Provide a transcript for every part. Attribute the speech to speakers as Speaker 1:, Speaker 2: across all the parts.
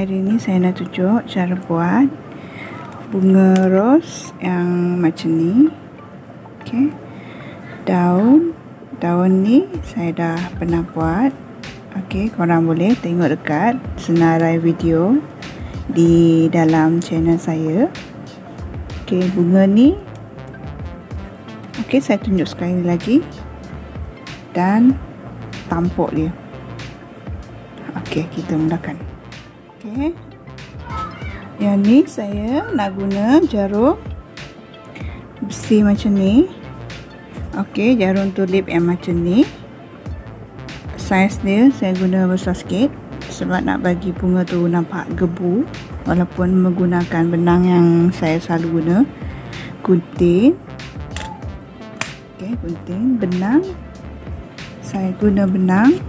Speaker 1: Hari ini saya nak tunjuk cara buat bunga ros yang macam ni. Okey. Daun ni saya dah pernah buat. Okey, korang boleh tengok dekat senarai video di dalam channel saya. Okey, bunga ni. Okey, saya tunjuk sekali lagi. Dan tampuk dia. Okey, kita mulakan. Okey. Yang ni saya nak guna jarum besi macam ni. Okey, jarum tulip yang macam ni. Saiz dia saya guna besar sikit sebab nak bagi bunga tu nampak gebu, walaupun menggunakan benang yang saya selalu guna. Gunting. Okey, gunting, benang. Saya guna benang.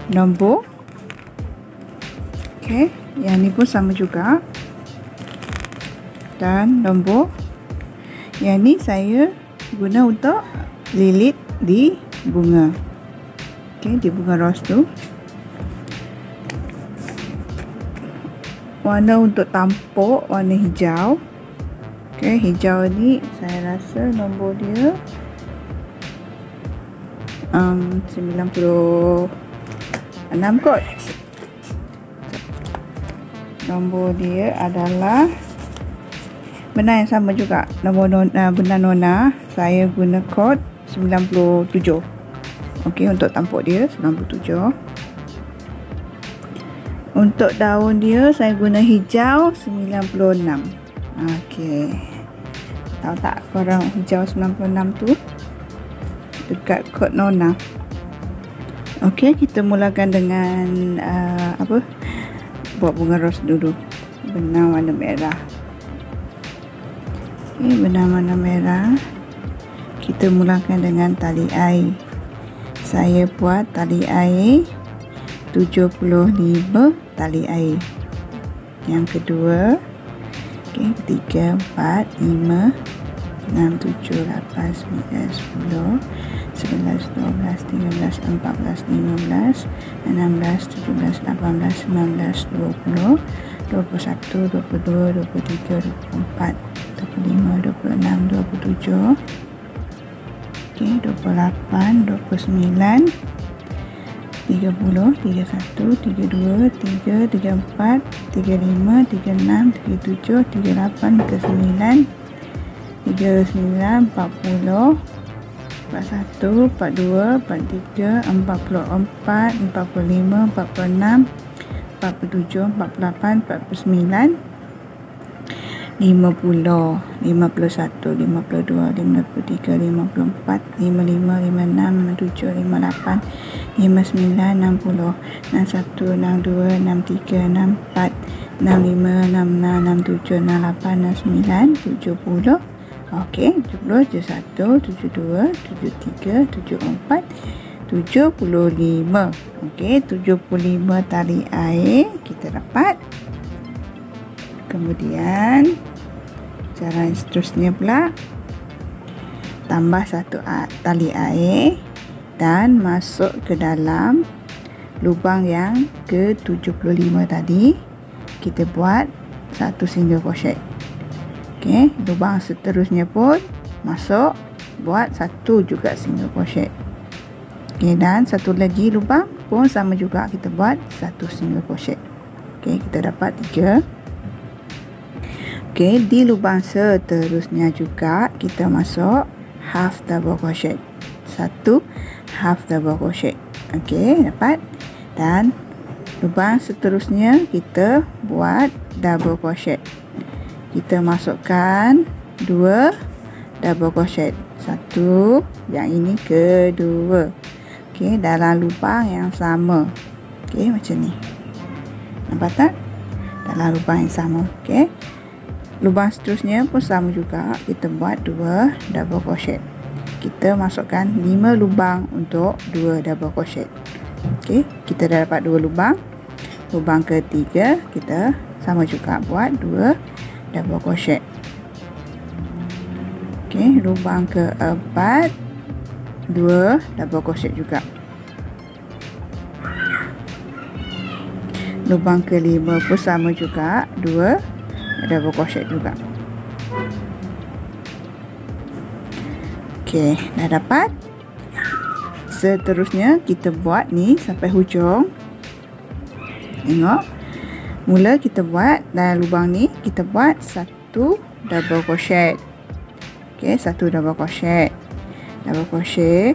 Speaker 1: Nombor. Okey, yang ni pun sama juga. Dan nombor. Yang ni saya guna untuk lilit di bunga. Okey, di bunga ros tu. Warna untuk tampuk warna hijau. Okey, hijau ni saya rasa nombor dia 96 kot. Nombor dia adalah benang yang sama juga. Nombor benang nona saya guna kod 97. Okey, untuk tampuk dia 97. Untuk daun dia saya guna hijau 96. Okey. Tahu tak korang hijau 96 tu? Dekat kod nona. Okey, kita mulakan dengan buat bunga ros dulu. Benang warna merah. Okey, benang warna merah. Kita mulakan dengan tali air. Saya buat tali air 75 tali air. Yang kedua, okey, 3, 4, 5, 6, 7, 8, 9, 10, 11, 12, 13, 14, 15, 16, 17, 18, 19, 20, 21, 22, 23, 24, 25, 26, 27, okey, 28, 29, 30, 31, 32, 33, 34, 35, 36, 37, 38, 39, 39, 40, 41, 42, 43, 44, 45, 46, 47, 48, 49, 50, 51, 52, 53, 54, 55, 56, 57, 58, 59, 60, 61, 62, 63, 64, 65, 66, 67, 68, 69, 70. Okey, 70, 71, 72, 73, 74, 75. Okey, 75 tali air kita dapat. Kemudian cara seterusnya pula, tambah satu tali air dan masuk ke dalam lubang yang ke-75 tadi. Kita buat satu single crochet. Okey, lubang seterusnya pun masuk, buat satu juga single crochet. Okey, dan satu lagi lubang pun sama juga, kita buat satu single crochet. Okey, kita dapat 3. Okey, di lubang seterusnya juga kita masuk half double crochet. Satu half double crochet. Okey, dapat. Dan lubang seterusnya kita buat double crochet. Kita masukkan 2 double crochet. Satu, yang ini kedua. Okey, dalam lubang yang sama. Okey, macam ni. Nampak tak? Dalam lubang yang sama. Okey. Lubang seterusnya pun sama juga. Kita buat 2 double crochet. Kita masukkan 5 lubang untuk 2 double crochet. Okey, kita dah dapat 2 lubang. Lubang ketiga kita sama juga buat 2 double crochet. Okey, lubang keempat 2 double crochet juga. lubang kelima pun sama juga, 2 double crochet juga. Okey, dah dapat. Seterusnya kita buat ni sampai hujung. Tengok. Mula kita buat dalam lubang ni, kita buat 1 double crochet. Okey, 1 double crochet. Double crochet.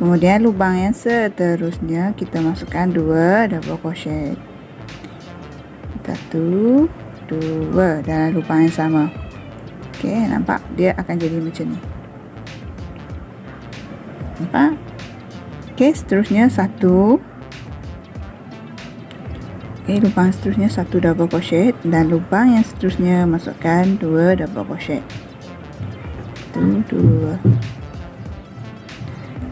Speaker 1: Kemudian lubang yang seterusnya kita masukkan 2 double crochet. 1, 2 dalam lubang yang sama. Okey, nampak dia akan jadi macam ni. Nampak? Okey, seterusnya 1. Okey, lubang seterusnya 1 double crochet dan lubang yang seterusnya masukkan 2 double crochet. 1, 2.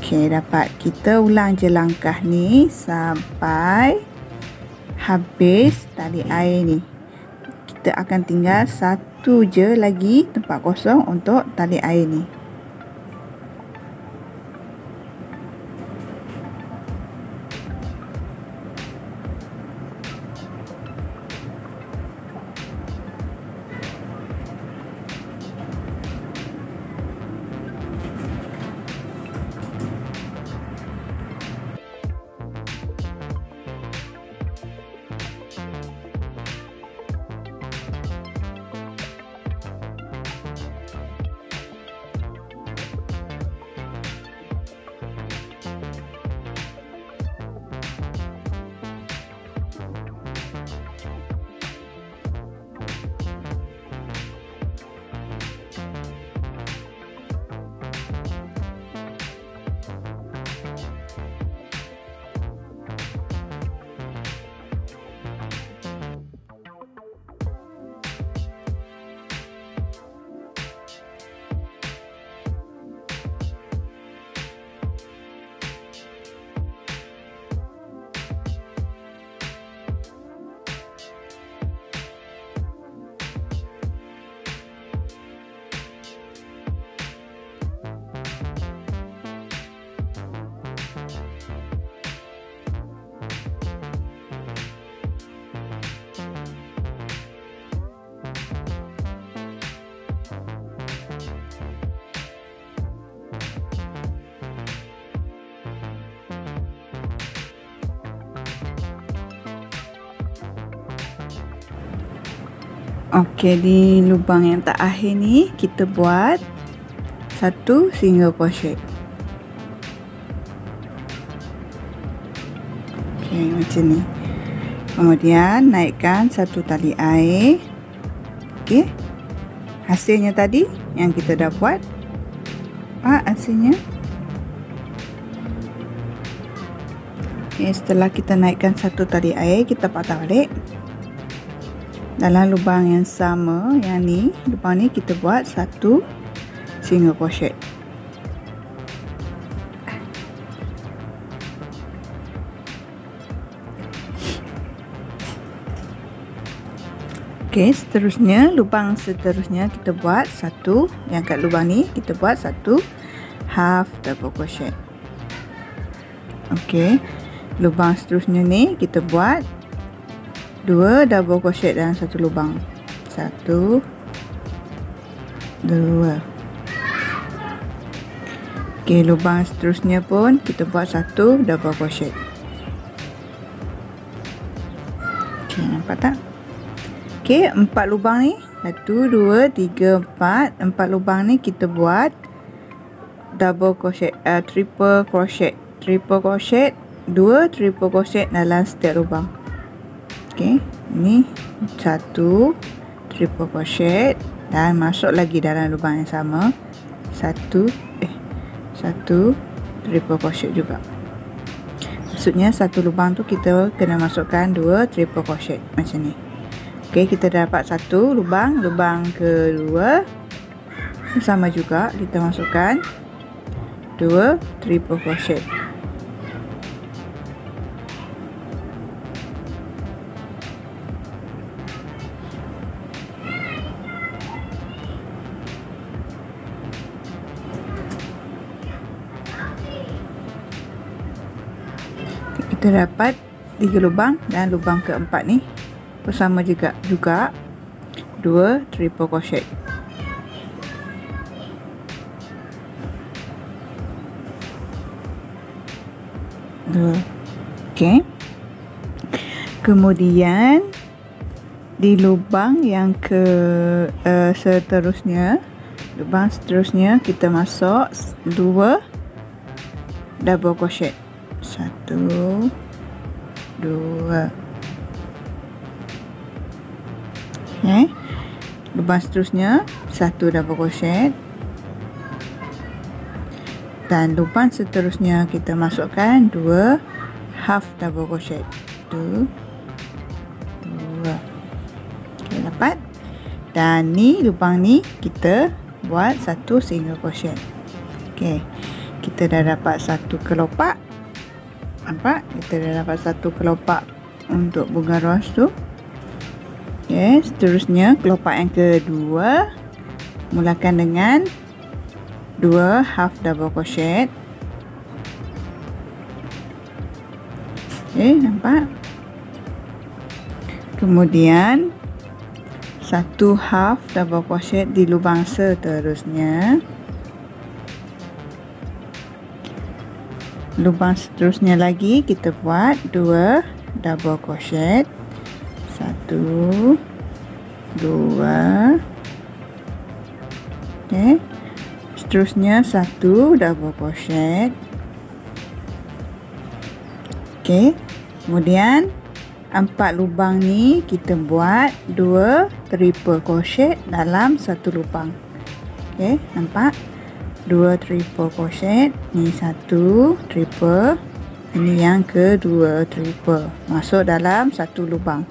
Speaker 1: Okey, dapat. Kita ulang je langkah ni sampai habis tali air ni. Kita akan tinggal 1 je lagi tempat kosong untuk tali air ni. Okey, di lubang yang terakhir ni kita buat 1 single crochet. Okey, macam ni. Kemudian naikkan 1 tali air. Okey. Hasilnya tadi yang kita dah buat. Hasilnya. Okey, setelah kita naikkan 1 tali air, kita patah balik. Dalam lubang yang sama, yang ni, lubang ni kita buat 1 single crochet. Okey, seterusnya, lubang seterusnya kita buat 1, yang kat lubang ni kita buat 1 half double crochet. Okey, lubang seterusnya ni kita buat 2 double crochet dalam 1 lubang. 1, 2. Okey, lubang seterusnya pun kita buat 1 double crochet. Okey, nampak tak? Okey, 4 lubang ni. 1, 2, 3, 4. 4 lubang ni kita buat double crochet, triple crochet. Triple crochet, 2 triple crochet dalam setiap lubang. Okey, ni 1 triple crochet dan masuk lagi dalam lubang yang sama. 1 triple crochet juga. Maksudnya satu lubang tu kita kena masukkan 2 triple crochet macam ni. Okey, kita dapat 1 lubang. Lubang kedua sama juga, kita masukkan 2 triple crochet. Kita dapat 3 lubang, dan lubang keempat ni bersama juga 2 triple crochet. Okey. Kemudian di lubang yang seterusnya kita masuk 2 double crochet. 1 2. Okey. Lubang seterusnya 1 double crochet. Dan lubang seterusnya kita masukkan 2 half double crochet. 1 2. Okey, dapat. Dan ni lubang ni kita buat 1 single crochet. Okey, kita dah dapat 1 kelopak. Nampak? Kita dah dapat 1 kelopak untuk bunga ros tu. Okey, seterusnya kelopak yang kedua, mulakan dengan 2 half double crochet. Okey, nampak? Kemudian 1 half double crochet di lubang seterusnya. Lubang seterusnya lagi kita buat 2 double crochet. 1 2. Okey. Seterusnya 1 double crochet. Okey. Kemudian 4 lubang ni kita buat 2 triple crochet dalam 1 lubang. Okey, nampak? 2 triple crochet. Ni 1 triple. Ini yang kedua triple. Masuk dalam 1 lubang.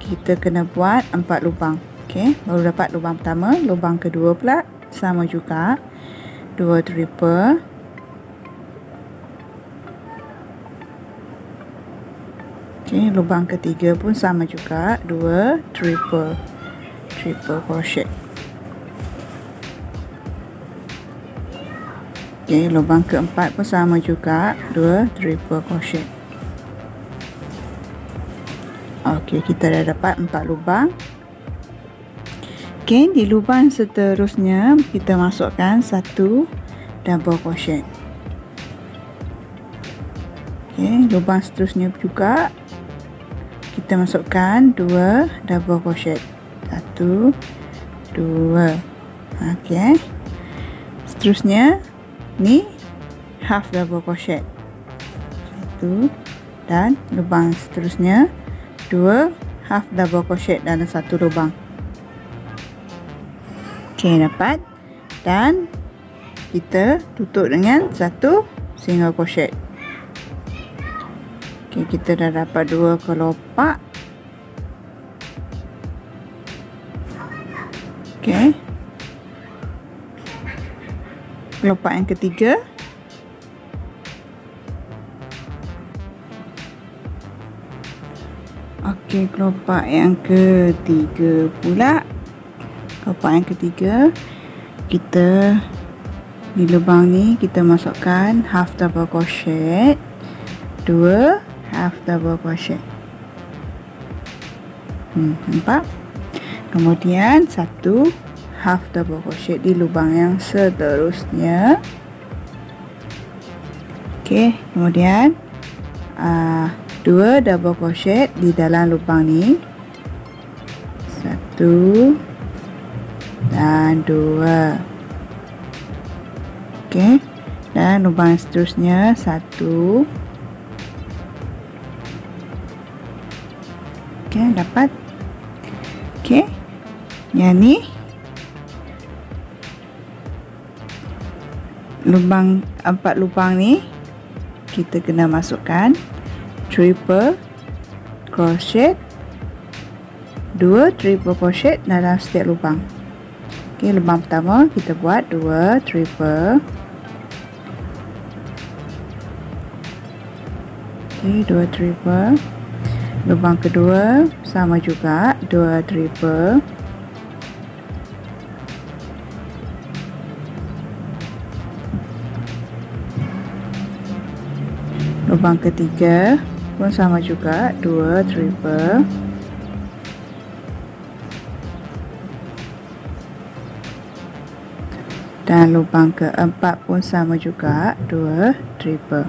Speaker 1: Kita kena buat 4 lubang. Okey, baru dapat lubang pertama. Lubang kedua pula sama juga. 2 triple. Okey, lubang ketiga pun sama juga, 2 triple crochet. Okey, lubang keempat pun sama juga, 2 triple crochet. Okey, kita dah dapat 4 lubang. Okey, di lubang seterusnya kita masukkan 1 double crochet. Okey, lubang seterusnya juga kita masukkan 2 double crochet. 1 2. Okey. Seterusnya ni half double crochet. 1 dan lubang seterusnya 2 half double crochet dalam 1 lubang. Okey, dapat. Dan kita tutup dengan 1 single crochet. Okey, kita dah dapat 2 kelopak. Okey. Kelopak yang ketiga. Okey, kelopak yang ketiga pula. Kelopak yang ketiga, kita di lubang ni kita masukkan half double crochet, 2 half double crochet. Nampak? Kemudian 1 half double crochet di lubang yang seterusnya. Okey, kemudian 2 double crochet di dalam lubang ni. 1 dan 2. Okey, dan lubang seterusnya 1. Okey, dapat. Okey, yang ni lubang 4 lubang ni kita kena masukkan triple crochet, 2 triple crochet dalam setiap lubang. Okey, lubang pertama kita buat 2 triple. Okey, 2 triple. Lubang kedua sama juga, 2 triple. Lubang ketiga pun sama juga 2 triple. Dan lubang keempat pun sama juga 2 triple.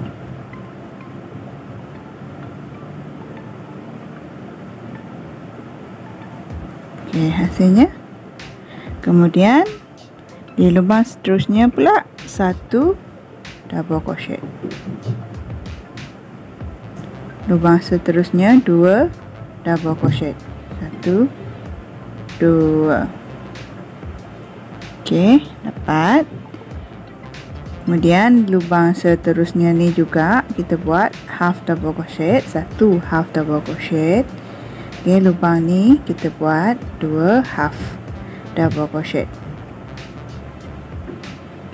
Speaker 1: Okey, hasilnya. Kemudian di lubang seterusnya pula 1 double crochet. Lubang seterusnya 2 double crochet. 1 2. Okey, dapat. Kemudian lubang seterusnya ni juga kita buat half double crochet, 1 half double crochet. Okey, lubang ni kita buat 2 half double crochet.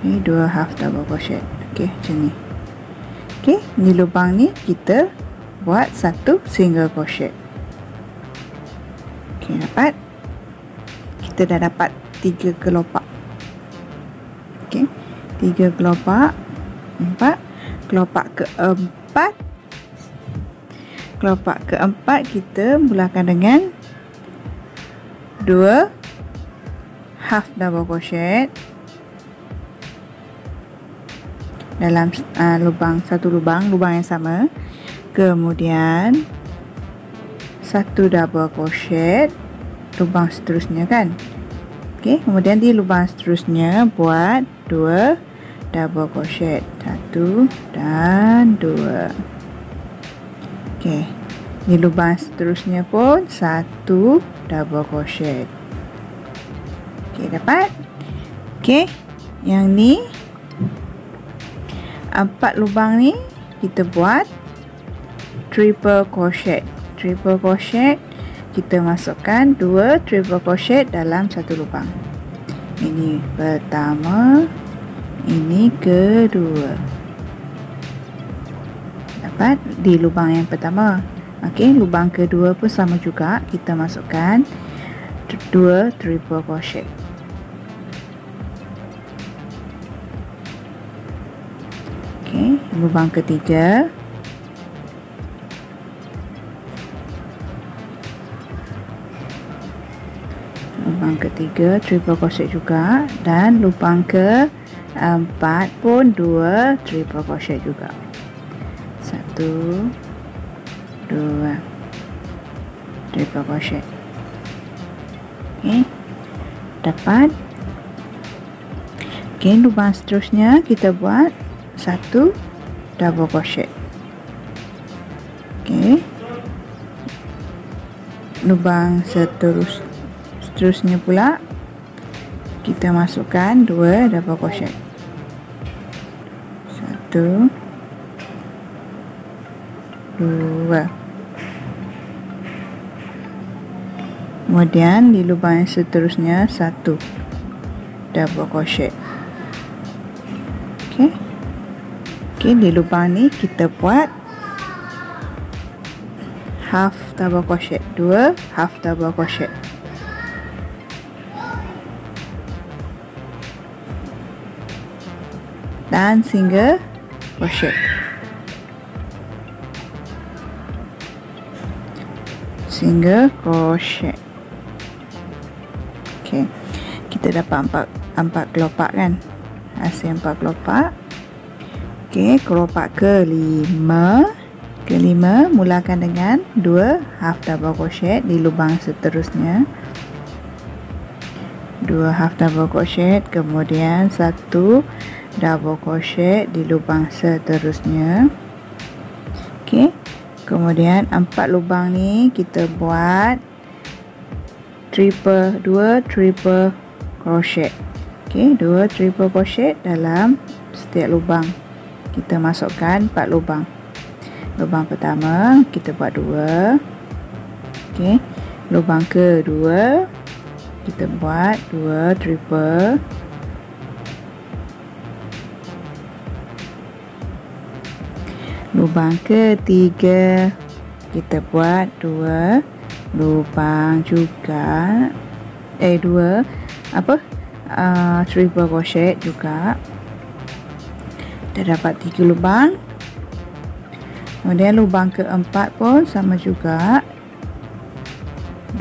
Speaker 1: Okey, 2 half double crochet. Okey, macam ni. Okey, di lubang ni kita buat 1 single crochet. Okey, dapat. Kita dah dapat 3 kelopak. Okey, 3 kelopak, 4, kelopak keempat. Kelopak keempat kita mulakan dengan 2 half double crochet dalam satu lubang yang sama. Kemudian 1 double crochet lubang seterusnya kan. Okey, kemudian di lubang seterusnya buat 2 double crochet, 1 dan 2. Okey, di lubang seterusnya pun 1 double crochet. Okey, dapat. Okey, yang ni 4 lubang ni kita buat triple crochet. Triple crochet kita masukkan 2 triple crochet dalam satu lubang. Ini pertama, ini kedua. Dapat di lubang yang pertama. Okey, lubang kedua pun sama juga, kita masukkan 2 triple crochet. Okey, lubang ketiga. Lubang ketiga triple crochet juga, dan lubang keempat pun 2 triple crochet juga. 1 2 triple crochet. Okey, dapat. Okey, lubang seterusnya kita buat 1 double crochet. Okey, lubang seterusnya pula kita masukkan 2 double crochet. 1 2. Kemudian di lubang yang seterusnya 1 double crochet. Okey. Okey, di lubang ni kita buat half double crochet, 2 half double crochet. Dan single crochet. Single crochet. Okey, kita dapat 4 kelopak kan, hasil 4 kelopak. Okey, kelopak kelima mulakan dengan 2 half double crochet di lubang seterusnya. 2 half double crochet, kemudian 1 double crochet di lubang seterusnya. Okey, kemudian 4 lubang ni kita buat 2 triple crochet. Okey, 2 triple crochet dalam setiap lubang. Kita masukkan 4 lubang. Lubang pertama kita buat 2. Okey, lubang kedua kita buat 2 triple. Lubang ketiga kita buat 2 lubang juga, 2 triple crochet juga. Kita dapat 3 lubang. Kemudian lubang keempat pun sama juga,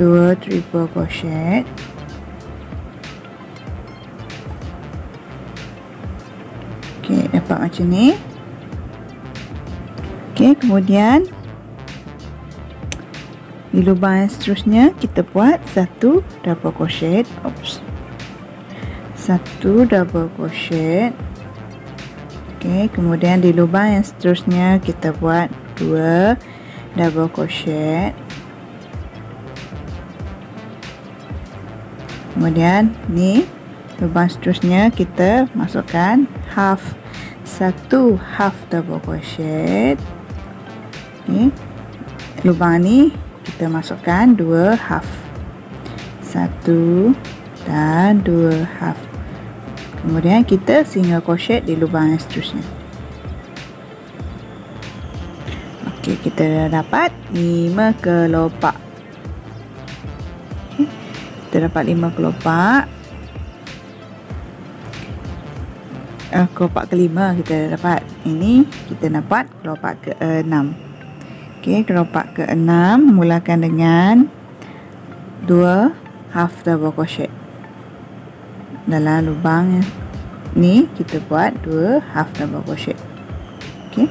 Speaker 1: 2 triple crochet. Okey, dapat macam ni. Okey, kemudian di lubang yang seterusnya kita buat 1 double crochet. Oops. 1 double crochet. Okey, kemudian di lubang yang seterusnya kita buat 2 double crochet. Kemudian ni lubang seterusnya kita masukkan half, 1 half double crochet. Okay. Lubang ni kita masukkan 2 half, 1 dan 2 half. Kemudian kita single crochet di lubang yang seterusnya. Okey, kita dah dapat 5 kelopak. Okay. Kita dapat 5 kelopak. Kelopak kelima kita dah dapat. Ini kita dapat kelopak ke-6. Okey, kelopak ke-6 mulakan dengan 2 half double crochet. Dalam lubang ni kita buat 2 half double crochet. Okey.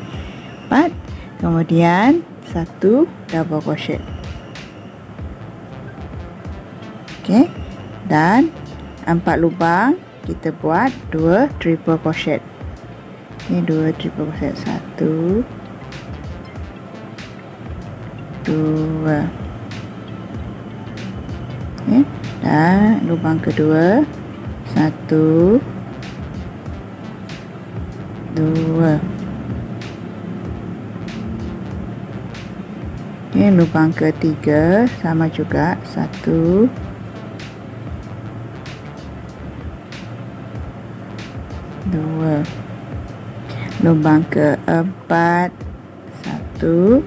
Speaker 1: 4, kemudian 1 double crochet. Okey. Dan 4 lubang kita buat 2 triple crochet. Ini 2 triple crochet, 1 2. Okay. Dan lubang kedua 1 2. Okay, lubang ketiga sama juga 1 2. Lubang keempat 1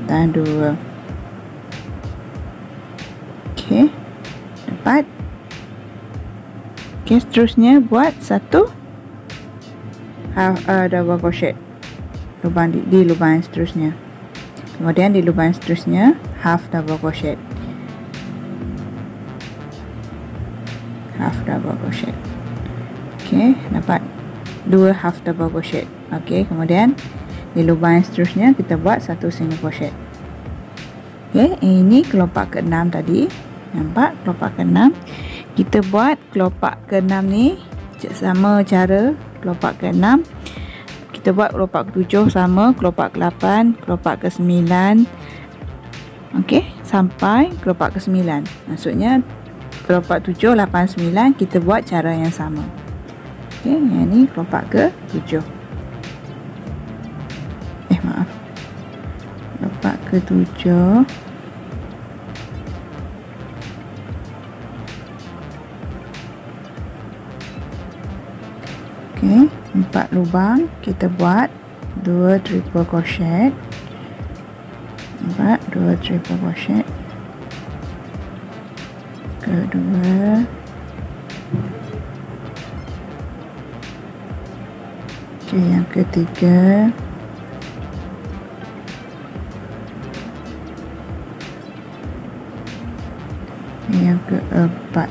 Speaker 1: dan 2. Okey, dapat. Okey, seterusnya buat 1 half double crochet lubang di lubang yang seterusnya. Kemudian di lubang yang seterusnya half double crochet. Half double crochet. Okey, dapat 2 half double crochet. Okey, kemudian di lubang yang seterusnya kita buat 1 single crochet. Okey, ini kelopak ke-6 tadi. Nampak kelopak ke-6? Kita buat kelopak ke-6 ni sama cara kelopak ke-6. Kita buat kelopak ke-7 sama, kelopak ke-8, kelopak ke-9. Okey, sampai kelopak ke-9. Maksudnya kelopak 7, 8, 9 kita buat cara yang sama. Okey, yang ni kelopak ke-7. Maaf. Kelopak ke-7. Okey, 4 lubang kita buat 2 triple crochet. 2 triple crochet. Kedua, okey, yang ketiga, yang keempat.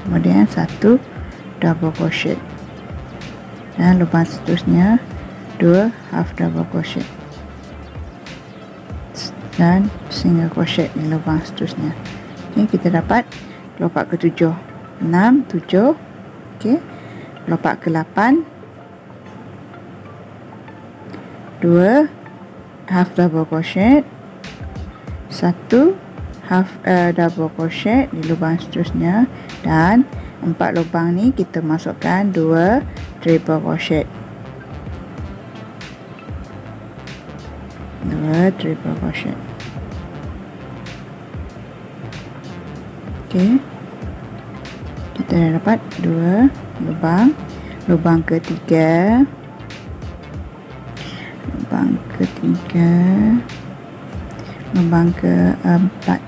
Speaker 1: Kemudian 1 double crochet. Dan lubang seterusnya 2 half double crochet dan single crochet di lubang seterusnya. Okey, kita dapat kelopak ke-7, 6, 7. Okey, kelopak ke-8, 2 half double crochet, 1 half double crochet di lubang seterusnya, dan 4 lubang ni kita masukkan 2 triple crochet. 2 triple crochet. Okey, kita dah dapat 2 lubang. Lubang ketiga, lubang ketiga, lubang keempat.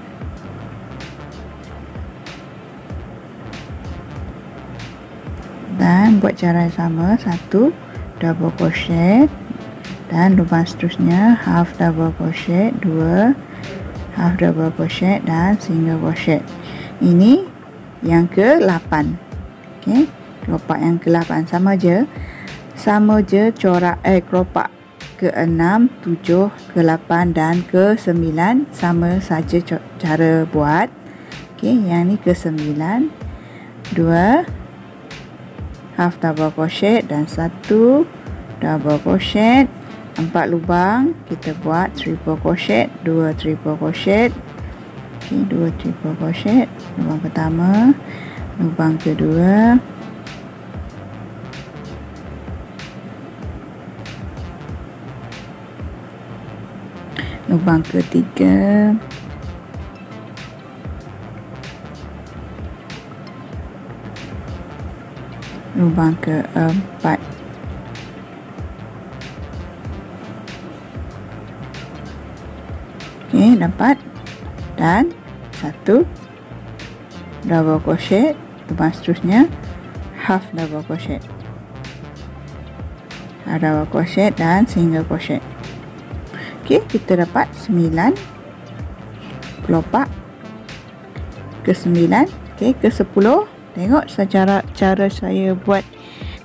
Speaker 1: Dan buat cara yang sama, satu double crochet dan lubang seterusnya half double crochet, 2 half double crochet dan single crochet. Ini yang ke-8. okey, kelopak yang ke-8 sama je corak kelopak ke-6, 7, ke-8 dan ke-9 sama saja cara buat. okey, yang ni ke-9, 2 half double crochet dan 1 double crochet, 4 lubang, kita buat triple crochet, 2 triple crochet. okey, 2 triple crochet, lubang pertama, lubang kedua, lubang ketiga, lubang keempat, okey, dapat, dan 1 double crochet, lubang seterusnya half double crochet, double crochet dan single crochet. okey, kita dapat 9 kelopak ke-9. okey, ke-10. Tengok secara cara saya buat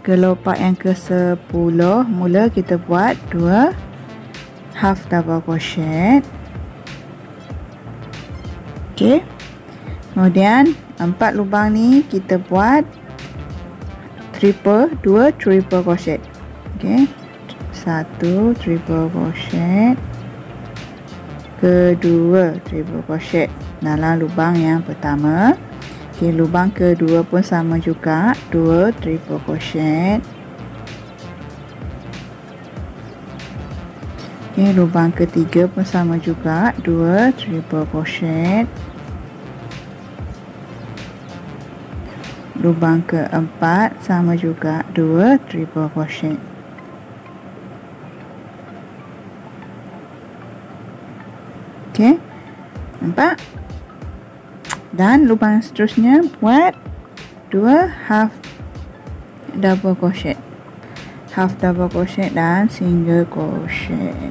Speaker 1: kelopak yang ke-10. Mula kita buat 2 half double crochet. okey, kemudian 4 lubang ni kita buat 2 triple crochet. okey, 1 triple crochet, kedua triple crochet dalam lubang yang pertama. okey, lubang kedua pun sama juga, 2 triple crochet. okey, lubang ketiga pun sama juga, 2 triple crochet. Lubang keempat sama juga, 2 triple crochet. okey, nampak? Dan lubang seterusnya buat 2 half double crochet, half double crochet dan single crochet.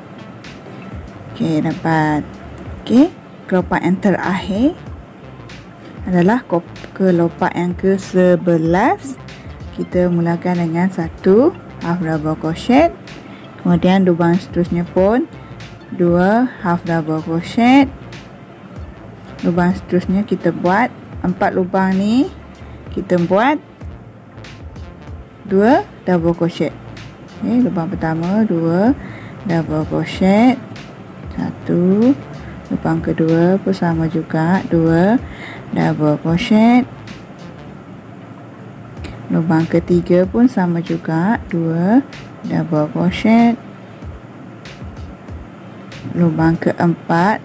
Speaker 1: okey, dapat. okey, kelopak yang terakhir adalah kelopak yang ke-11. Kita mulakan dengan 1 half double crochet, kemudian lubang seterusnya pun 2 half double crochet. Lubang seterusnya kita buat 4 lubang ni, kita buat 2 double crochet. okey, lubang pertama 2 double crochet, 1, lubang kedua pun sama juga, 2 double crochet, lubang ketiga pun sama juga, 2 double crochet, lubang keempat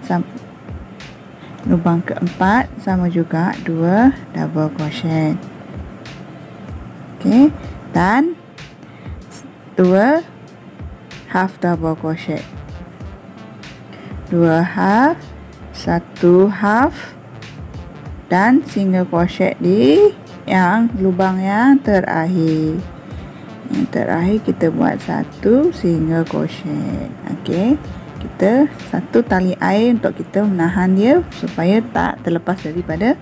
Speaker 1: sama juga, 2 double crochet. okey, dan 2 half double crochet, 2 half, 1 half dan single crochet di yang lubang yang terakhir. Yang terakhir kita buat 1 single crochet. okey, kita 1 tali air untuk kita menahan dia supaya tak terlepas daripada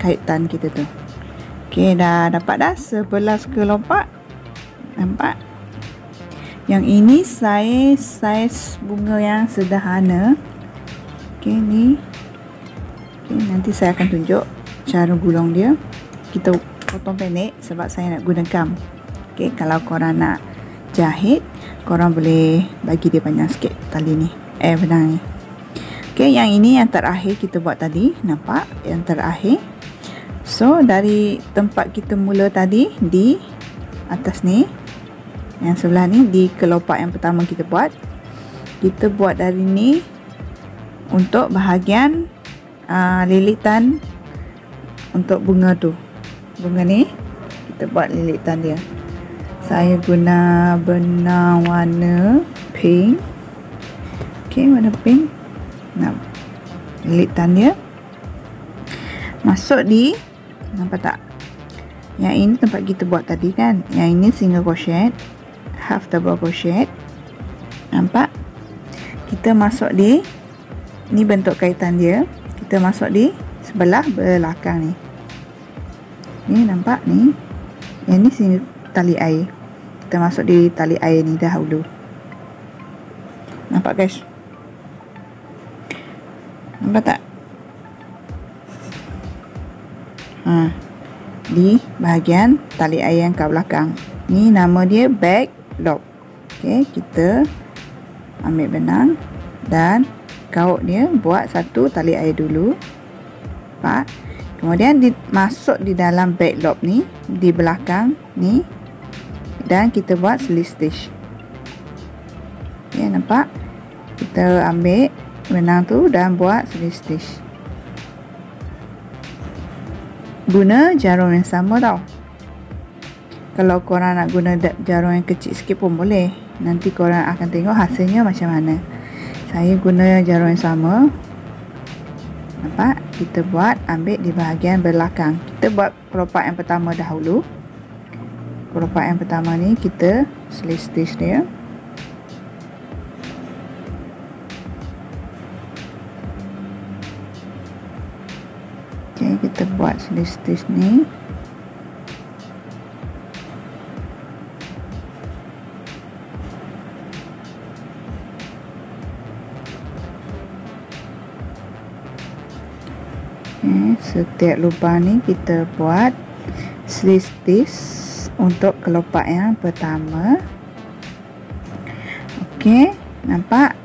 Speaker 1: kaitan kita tu. okey, dah dapat dah 11 kelopak. Nampak? Yang ini saiz bunga yang sederhana. okey, ni. okey, nanti saya akan tunjuk cara gulung dia. Kita potong pendek sebab saya nak guna gam. okey, kalau korang nak jahit, korang boleh bagi dia panjang sikit tali ni, benang ni. okey, yang ini yang terakhir kita buat tadi. Nampak? Yang terakhir. So, dari tempat kita mula tadi di atas ni, yang sebelah ni, di kelopak yang pertama kita buat dari ni untuk bahagian lilitan untuk bunga tu. Bunga ni kita buat lilitan dia. Saya guna benang warna pink. okey, warna pink. Nah, lilitan dia masuk di, nampak tak? Yang ini tempat kita buat tadi kan. Yang ini single crochet, half double crochet. Nampak? Kita masuk di ni bentuk kaitan dia. Kita masuk di sebelah belakang ni. Ni nampak ni. Yang ni single tali air. Kita masuk di tali air ni dahulu. Nampak guys? Nampak tak? Di bahagian tali air yang kat belakang. Ni nama dia back loop. Okey, kita ambil benang dan kaut dia, buat satu tali air dulu. Nampak? Kemudian masuk di dalam back loop ni, di belakang ni, dan kita buat slip stitch. Ya, nampak? Kita ambil benang tu dan buat slip stitch. Guna jarum yang sama tau. Kalau korang nak guna jarum yang kecil sikit pun boleh. Nanti korang akan tengok hasilnya macam mana. Saya guna jarum yang sama. Nampak? Kita buat, ambil di bahagian belakang. Kita buat kelopak yang pertama dahulu. Kelopak yang pertama ni kita slip stitch dia. Okey, kita buat slip stitch ni. Okay, setiap lubang ni kita buat slip stitch untuk kelopak yang pertama. Okey, nampak?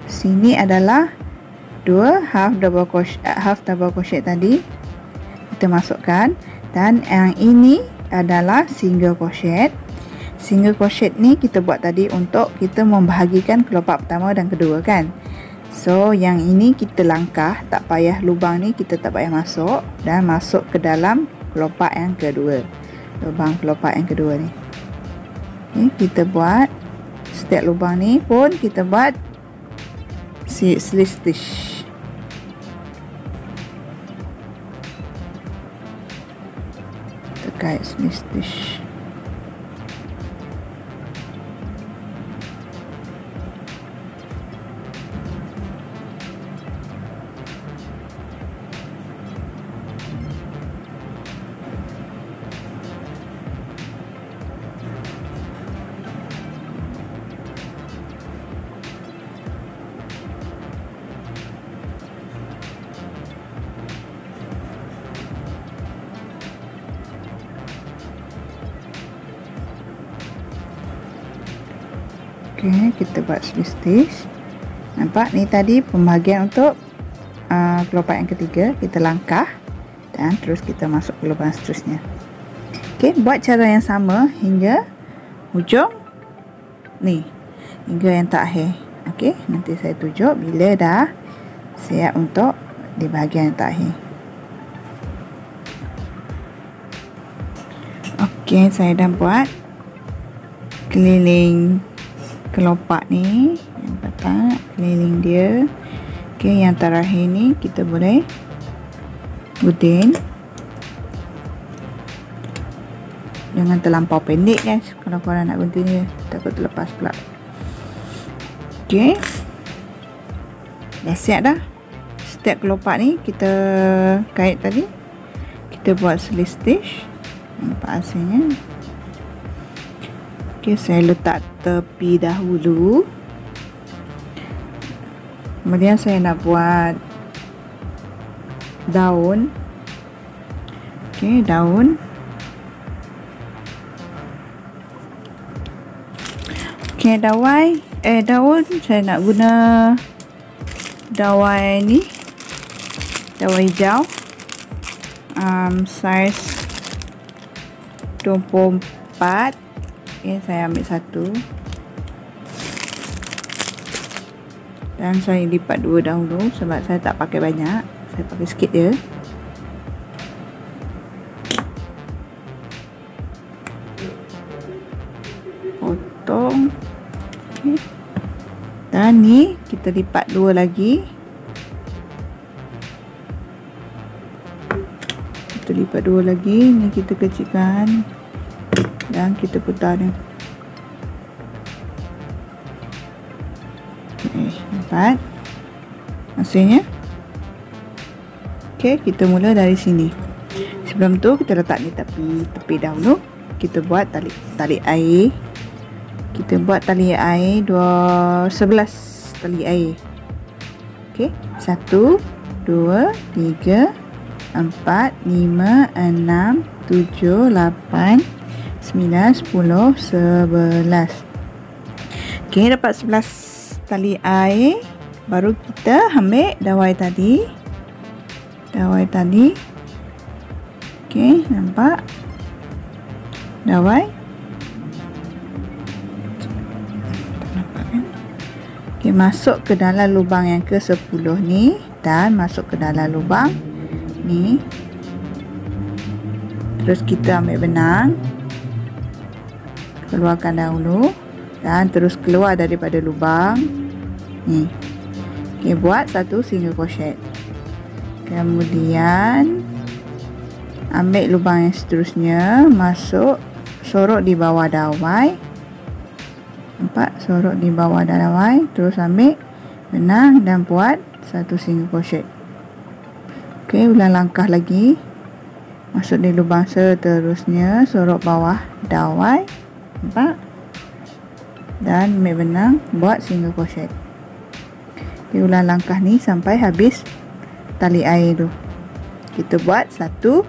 Speaker 1: Sini adalah dua half double crochet tadi kita masukkan, dan yang ini adalah single crochet. Single crochet ni kita buat tadi untuk kita membahagikan kelopak pertama dan kedua kan. So yang ini kita langkah, tak payah lubang ni kita tak payah masuk, dan masuk ke dalam kelopak yang kedua. Lubang kelopak yang kedua ni. Okay, kita buat setiap lubang ni pun kita buat slip stitch. Terkait slip stitch. Okey, kita buat slip stitch. Nampak ni tadi pembahagian untuk kelopak yang ketiga. Kita langkah dan terus kita masuk ke lubang seterusnya. Okey, buat cara yang sama hingga hujung ni, hingga yang terakhir. Okey, nanti saya tunjuk bila dah siap untuk di bahagian yang terakhir. Okey, saya dah buat keliling kelopak ni yang pertama, keliling dia. Okey, yang terakhir ni kita boleh gunting. Jangan terlampau pendek guys, kalau korang nak gunting dia, takut terlepas pula. Okey, dah siap dah. Setiap kelopak ni kita kait tadi, kita buat slip stitch. Nampak hasilnya. Okey, saya letak tepi dahulu. Kemudian saya nak buat daun. Okey, daun. Okey, daun saya nak guna dawai ni, dawai hijau, size 24. Okay, saya ambil satu dan saya lipat dua dahulu sebab saya tak pakai banyak, saya pakai sikit je. Potong. Okay. Dan ni kita lipat dua lagi. Kita lipat dua lagi. Ni kita kecilkan dan kita putar ni. Okey, nampak hasilnya. Okey, kita mula dari sini. Sebelum tu kita letak ni tepi dahulu. Kita buat tali air. Kita buat tali air 11 tali air. Okey, 1 2 3 4 5 6 7 8 9 10 11. Okey, dapat 11 tali air. Baru kita ambil dawai tadi. Okey, nampak dawai. Okey, masuk ke dalam lubang yang ke-10 ni dan masuk ke dalam lubang ni. Terus kita ambil benang, keluarkan dahulu dan terus keluar daripada lubang ni. Okey, buat satu single crochet. Kemudian ambil lubang yang seterusnya, masuk, sorok di bawah dawai. Nampak, sorok di bawah dawai, terus ambil benang dan buat satu single crochet. Okey, ulang langkah lagi. Masuk di lubang seterusnya, sorok bawah dawai. Nampak? Dan ambil benang, buat single crochet. Okey, ulang langkah ni sampai habis tali air tu. Kita buat satu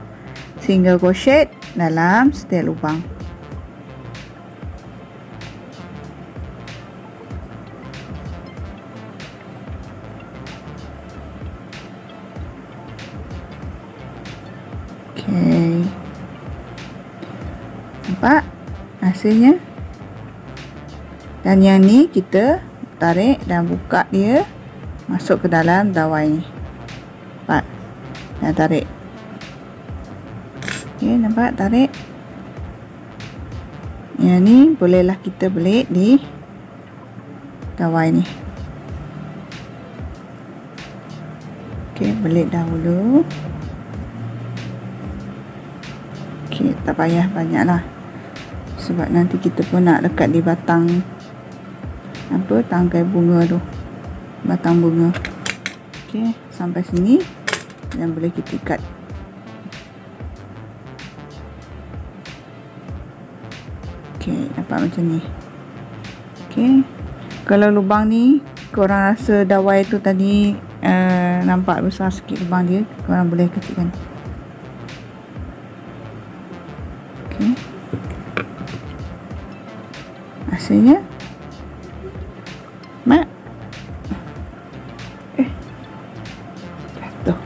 Speaker 1: single crochet dalam setiap lubang. Okey, nampak hasilnya. Dan yang ni kita tarik dan buka dia masuk ke dalam dawai ni. Nampak? Dan tarik. Okey, nampak tarik. Yang ni bolehlah kita belit di dawai ni. Okey, belit dahulu. Okey, tak payah banyak lah, sebab nanti kita pun nak lekat di batang apa, tangkai bunga tu, batang bunga. Okey, sampai sini dan boleh kita ikat. Okey, dapat macam ni. Okey, kalau lubang ni korang rasa dawai tu tadi nampak besar sikit lubang dia, korang boleh kecilkan. Okey, hasilnya mak jatuh.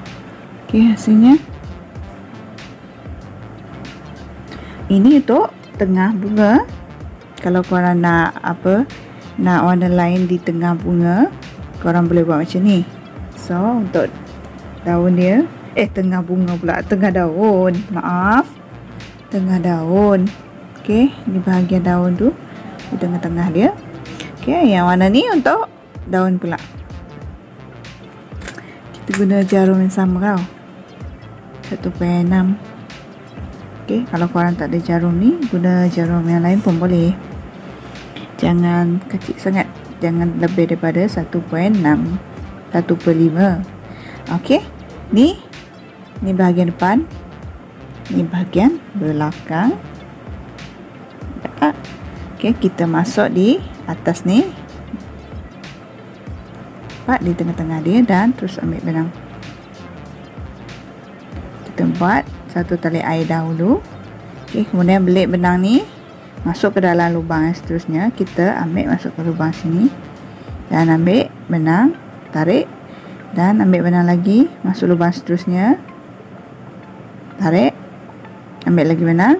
Speaker 1: Okey, hasilnya ini untuk tengah bunga. Kalau korang nak apa, nak warna lain di tengah bunga, korang boleh buat macam ni. So untuk daun dia, tengah bunga pula, tengah daun, maaf, tengah daun. Okey, di bahagian daun tu, di tengah-tengah dia. Okey, yang warna ni untuk daun pula. Kita guna jarum yang sama tau, 1.6. Okey, kalau korang tak ada jarum ni, guna jarum yang lain pun boleh. Jangan kecil sangat, jangan lebih daripada 1.6, 1/5. Okey, ni bahagian depan, ni bahagian belakang. Okey, kita masuk di atas ni, nampak, di tengah-tengah dia, dan terus ambil benang. Kita buat satu tali air dahulu. Okey, kemudian belit benang ni masuk ke dalam lubang yang seterusnya. Kita ambil masuk ke lubang sini dan ambil benang, tarik, dan ambil benang lagi masuk lubang seterusnya, tarik, ambil lagi benang,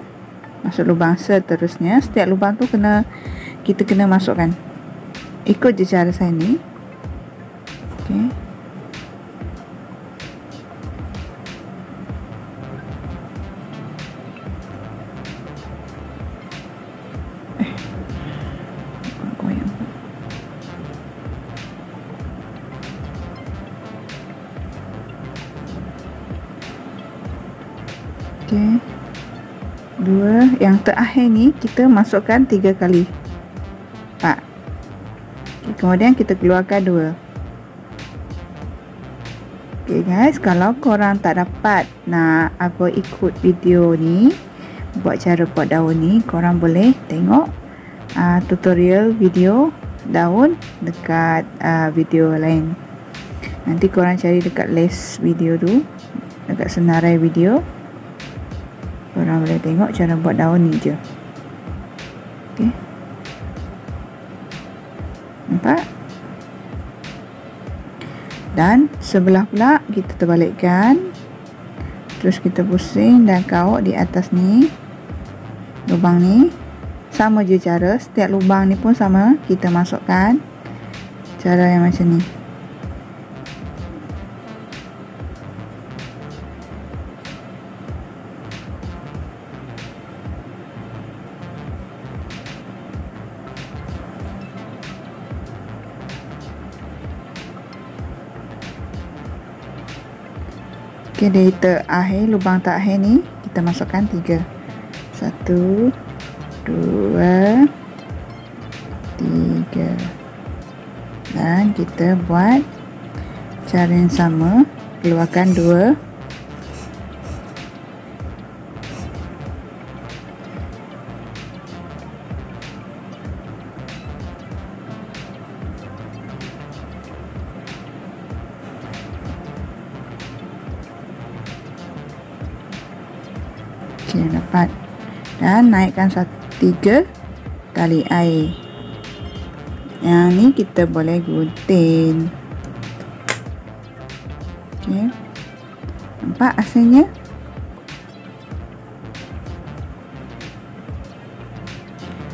Speaker 1: masuk lubang seterusnya. Setiap lubang tu kita kena masukkan. Ikut je cara saya ni. Okey, Okey. 2. Yang terakhir ni kita masukkan 3 kali. 4. Okay, kemudian kita keluarkan 2. Okay guys, kalau korang tak dapat nak apa ikut video ni, buat cara buat daun ni, korang boleh tengok tutorial video daun dekat video lain. Nanti korang cari dekat list video tu, dekat senarai video, korang boleh tengok cara buat daun ni je. Okay, nampak? Dan sebelah pula kita terbalikkan, terus kita pusing dan kaut di atas ni, lubang ni. Sama je cara, setiap lubang ni pun sama, kita masukkan cara yang macam ni. Okey, di terakhir, lubang terakhir ni kita masukkan 3. 1, 2, 3. Dan kita buat cara yang sama, keluarkan 2. Okey, dapat. Dan naikkan 3 tali air. Yang ni kita boleh gunting. Okey, nampak hasilnya?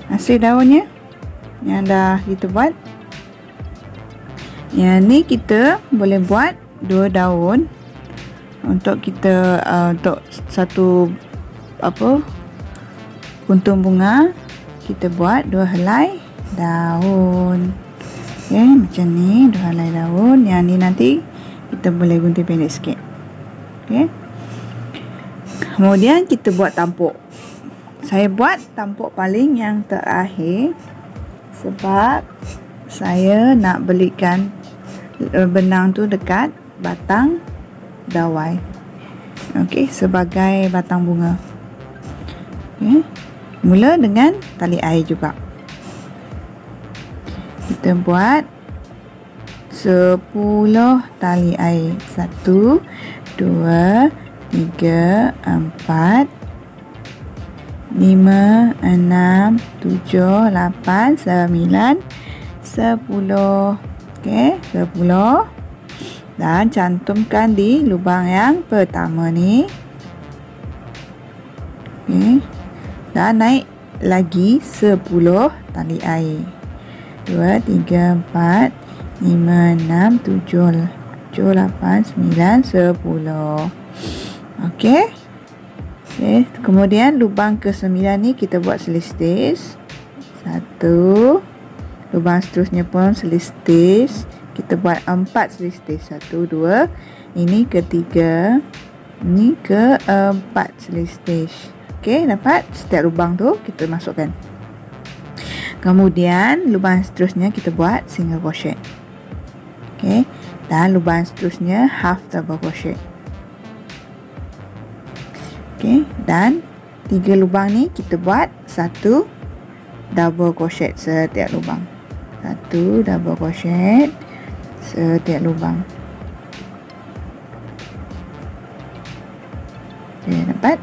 Speaker 1: Hasil daunnya yang dah kita buat. Yang ni kita boleh buat 2 daun untuk kita untuk satu kuntung bunga. Kita buat 2 helai daun. Okey, macam ni, 2 helai daun. Yang ni nanti kita boleh gunting pendek sikit. Okey, kemudian kita buat tampuk. Saya buat tampuk paling yang terakhir sebab saya nak belikan benang tu dekat batang dawai. Okey, sebagai batang bunga. Okey, mula dengan tali air juga. Kita buat 10 tali air. 1, 2, 3, 4, 5, 6, 7, 8, 9, 10. Okey, 10. Dan cantumkan di lubang yang pertama ni. Okey, dan naik lagi 10 tali air. 2, 3, 4, 5, 6, 7, 8, 9, 10. Okey. Okey, kemudian lubang ke-9 ni kita buat selistis. 1. Lubang seterusnya pun selistis. Kita buat 4 selistis. 1, 2. Ini ke-3. Ini ke-4 selistis. Okey, dapat? Setiap lubang tu kita masukkan. Kemudian lubang seterusnya kita buat single crochet. Okey, dan lubang seterusnya half double crochet. Okey, dan 3 lubang ni kita buat 1 double crochet setiap lubang. 1 double crochet setiap lubang. Okey, dapat?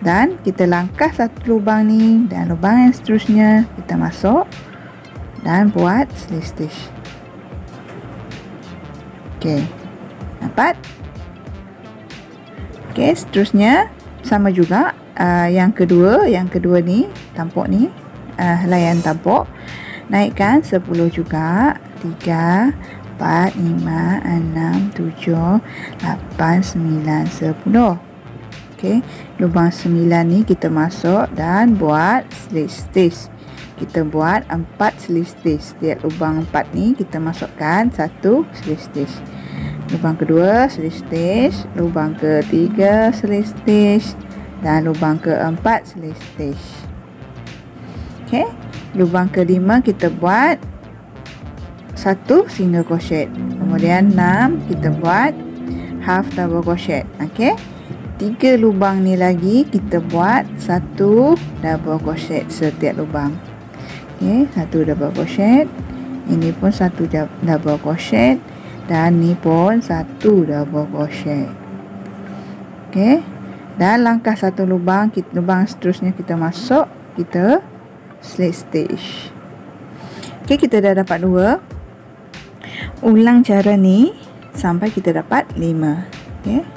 Speaker 1: Dan kita langkah 1 lubang ni dan lubang yang seterusnya kita masuk dan buat selistis. Okey, dapat? Okey, seterusnya sama juga. Yang kedua ni, tampuk ni, helaian tampuk. Naikkan 10 juga. 3, 4, 5, 6, 7, 8, 9, 10. Okey, lubang 9 ni kita masuk dan buat selistis. Kita buat 4 selistis. Setiap lubang 4 ni kita masukkan 1 selistis. lubang kedua slip stitch, lubang ketiga slip stitch, dan lubang keempat slip stitch. Okey, lubang kelima kita buat 1 single crochet. Kemudian 6 kita buat half double crochet. Okey, 3 lubang ni lagi kita buat 1 double crochet setiap lubang. Okey, 1 double crochet. Ini pun 1 double crochet. Dan ni pun 1 double crochet. Okey. Dan langkah 1 lubang, lubang seterusnya kita masuk, kita slip stitch. Okey, kita dah dapat 2. Ulang cara ni sampai kita dapat 5. Okey.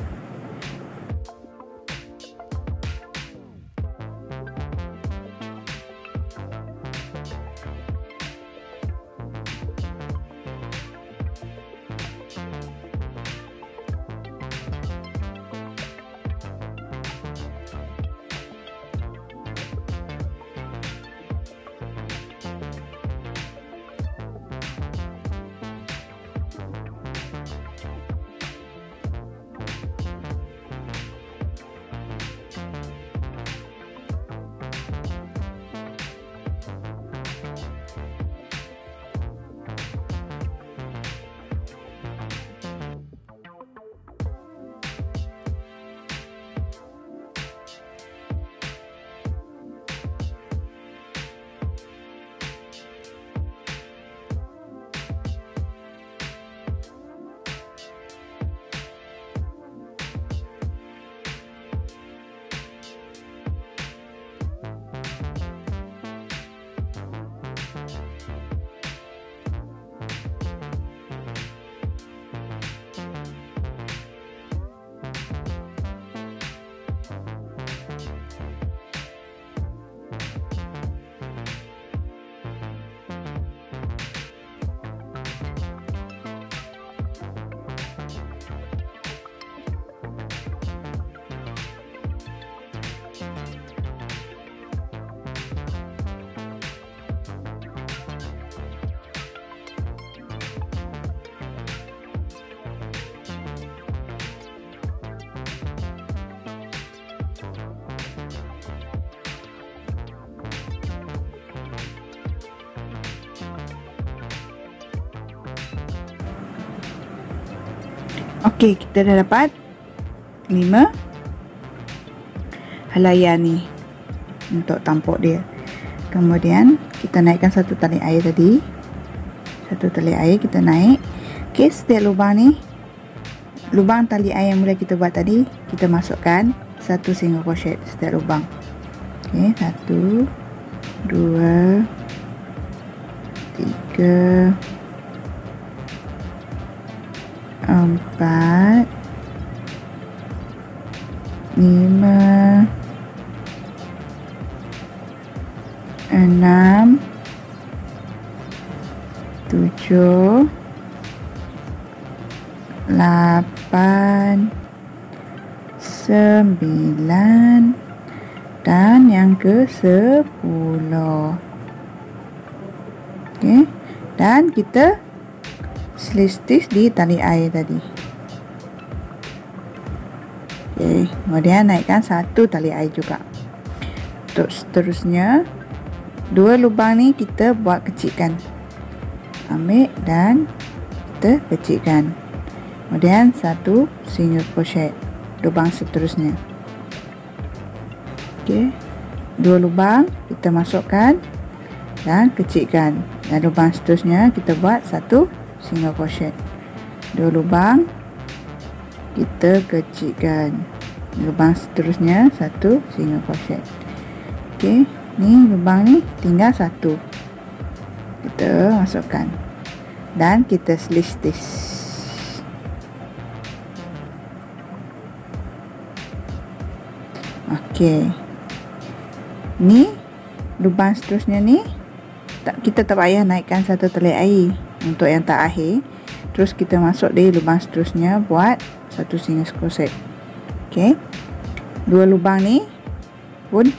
Speaker 1: Okey, kita dah dapat 5 helaian ni untuk tampuk dia. Kemudian kita naikkan 1 tali air tadi. 1 tali air kita naik. Okey, setiap lubang ni, lubang tali air yang mula kita buat tadi, kita masukkan 1 single crochet setiap lubang. Okey, 1 2 3 4 5 6 7 8 9 dan yang ke-10. Okey, dan kita slip stitch di tali air tadi. Okey, kemudian naikkan 1 tali air juga. Untuk seterusnya 2 lubang ni kita buat kecilkan. Ambil dan kita kecilkan. Kemudian 1 single crochet lubang seterusnya. Okey, 2 lubang kita masukkan dan kecilkan. Dan lubang seterusnya kita buat 1 single crochet. 2 lubang kita kecilkan. Lubang seterusnya 1 single crochet. Okey, ni lubang ni tinggal 1. Kita masukkan dan kita slip stitch. Okey, ni lubang seterusnya ni kita tak payah naikkan 1 tali air untuk yang tak akhir. Terus kita masuk di lubang seterusnya buat 1 single crochet. Okey, 2 lubang ni pun,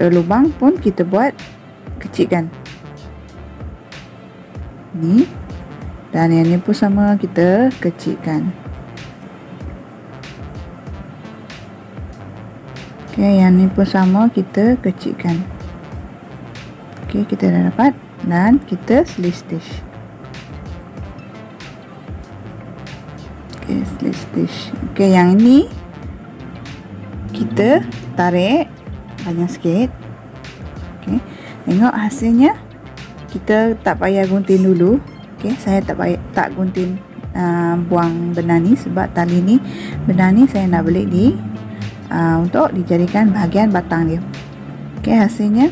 Speaker 1: 2 lubang pun kita buat kecilkan. Ni Dan yang ni pun sama, kita kecilkan. Okey, yang ni pun sama, kita kecilkan. Okey, kita dah dapat dan kita slip stitch. Okey, slip stitch. Okey, yang ini kita tarik banyak sikit. Okey, tengok hasilnya. Kita tak payah gunting dulu. Okey, saya tak gunting buang benang ni sebab tali ni, benang ni saya nak belik di untuk dijadikan bahagian batang dia. Okey, hasilnya.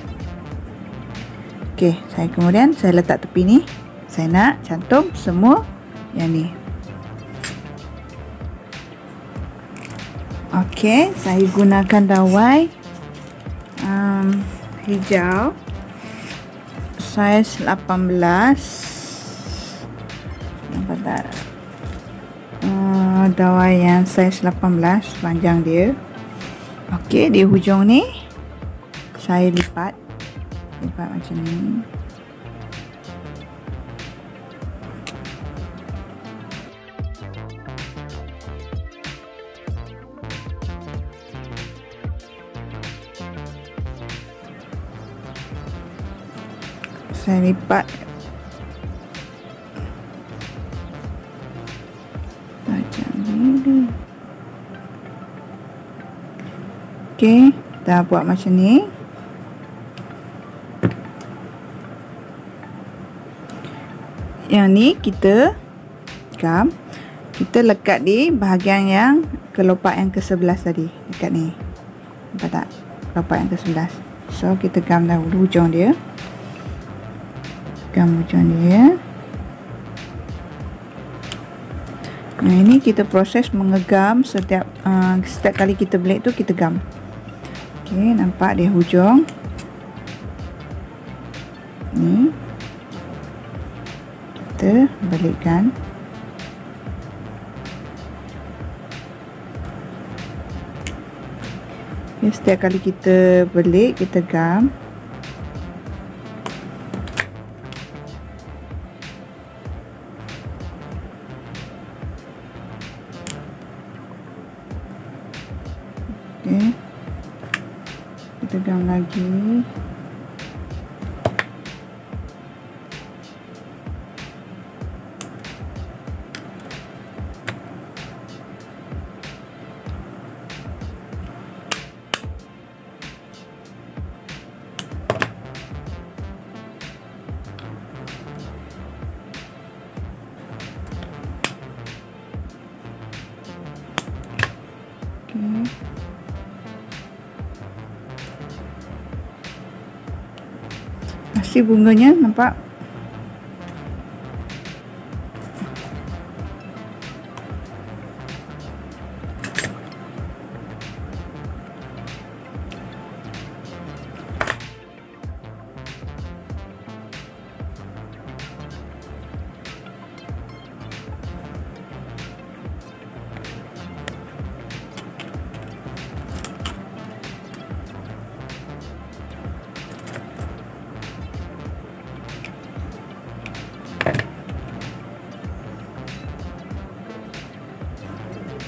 Speaker 1: Okey, kemudian saya letak tepi ni. Saya nak cantum semua yang ni. Okey, saya gunakan dawai hijau saiz 18. Nampak tak? Dawai yang saiz 18 panjang dia. Okey, di hujung ni saya lipat macam ni. Saya lipat macam ni. Okey, dah buat macam ni. Yang ni kita gam, kita lekat di bahagian yang kelopak yang ke-11 tadi, dekat ni. Nampak tak? Kelopak yang ke-11. So kita gam dahulu hujung dia. Gam hujung dia. Nah, ini kita proses mengegam setiap kali kita belik tu kita gam. Okey, nampak dia hujung. Ni kita balikkan. Okay, setiap kali kita belik kita gam. Okey, kita gam lagi. Hasil bunganya nampak.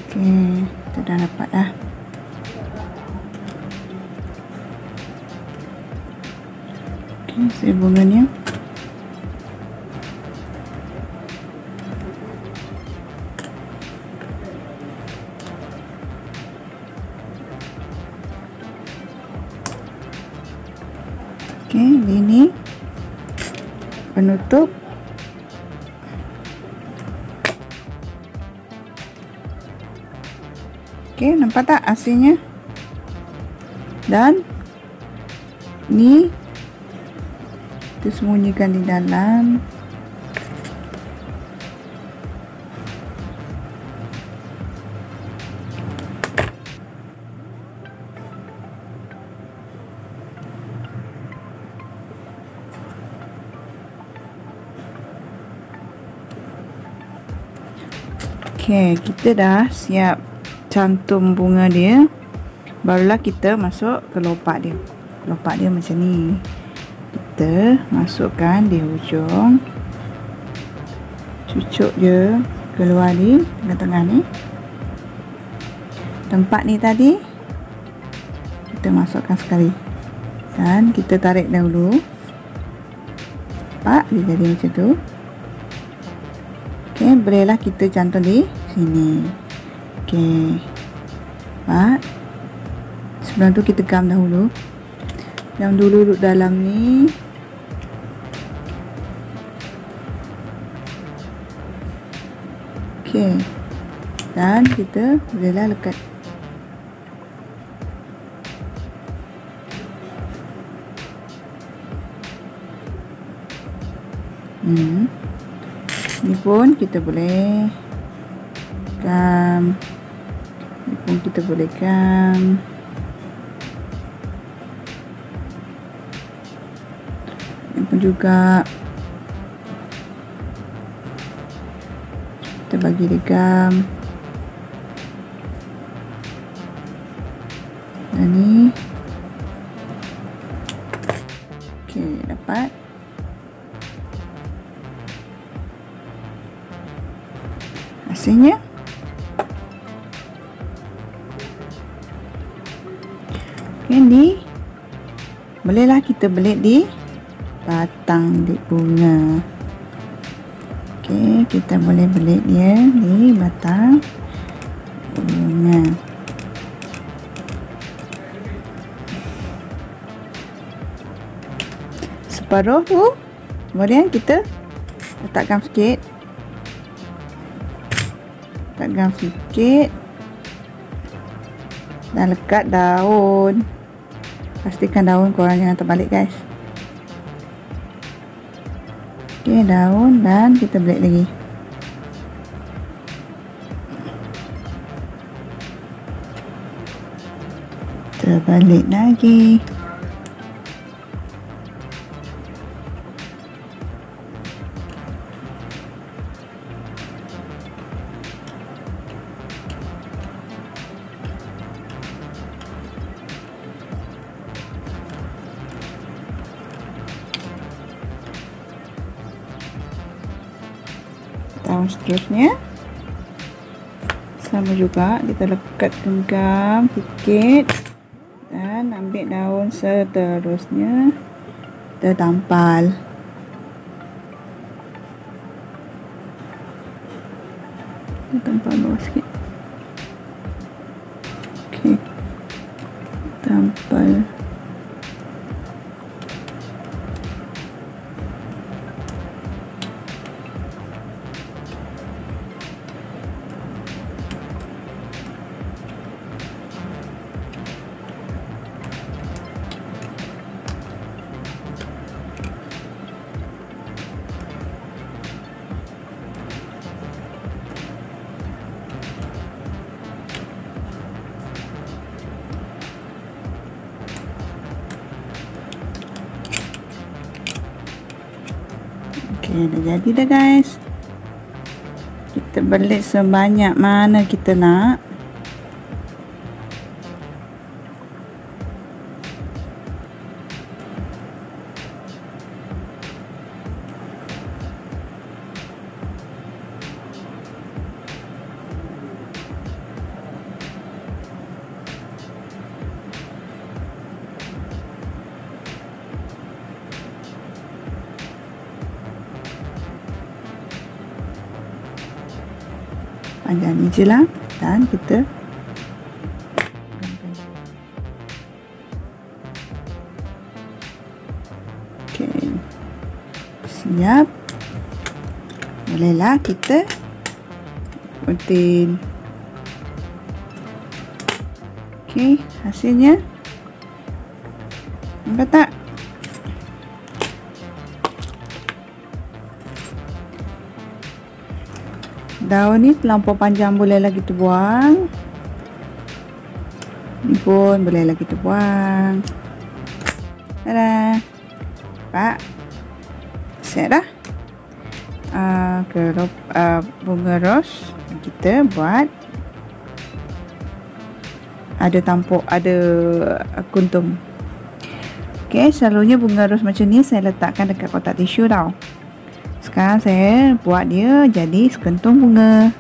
Speaker 1: Okey, kita dah dapat dah. Okey, saya bunganya. Okey, ini penutup. Okey, nampak tak hasilnya? Dan ni kita sembunyikan di dalam. Okey, kita dah siap cantum bunga dia. Barulah kita masuk kelopak dia. Kelopak dia macam ni. Kita masukkan di hujung. cucuk je keluar di tengah-tengah ni. Tempat ni tadi kita masukkan sekali dan kita tarik dahulu. Nampak dia jadi macam tu. Okey, bolehlah kita cantum di sini. Okey, nampak. Sebelum tu kita gam dahulu. Gam dulu duduk dalam ni. Okey, dan kita bolehlah lekat. Ni pun kita boleh gam. Ni pun kita boleh gam. Ni pun juga kita bagi dia gam. Dan ni. Okey, dapat. Hasilnya. Okey, ni bolehlah kita belit di batang di bunga. Okey, kita boleh belit dia di batang bunga. Separuh tu kemudian kita letak gam sikit. Letak gam sikit dan lekat daun. Pastikan daun korang jangan terbalik, guys. Okey, daun dan kita belit lagi. Terbalik lagi. Tahun seterusnya sama juga, kita lekat genggam sikit dan ambil daun seterusnya kita tampal. Kita tampal bawah sikit. Okey, tampal. Okey, dah jadi dah, guys. Kita belit sebanyak mana kita nak. Panjang ni je lah. Dan kita okey, siap. Bolehlah kita gunting. Okey, hasilnya nampak tak? Daun ni terlampau panjang bolehlah kita buang. Ni pun bolehlah kita buang. Tada. Pak. Set dah. Bunga ros kita buat ada tampuk, ada kuntum. Okey, selalunya bunga ros macam ni saya letakkan dekat kotak tisu tau. Sekarang saya buat dia jadi sekentung bunga.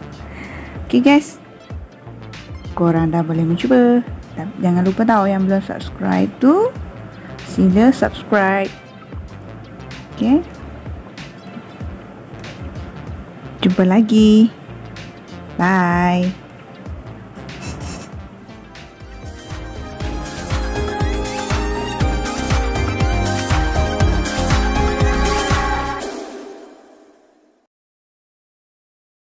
Speaker 1: Okay guys, korang dah boleh mencuba. Jangan lupa tahu yang belum subscribe tu, sila subscribe. Okay, jumpa lagi. Bye.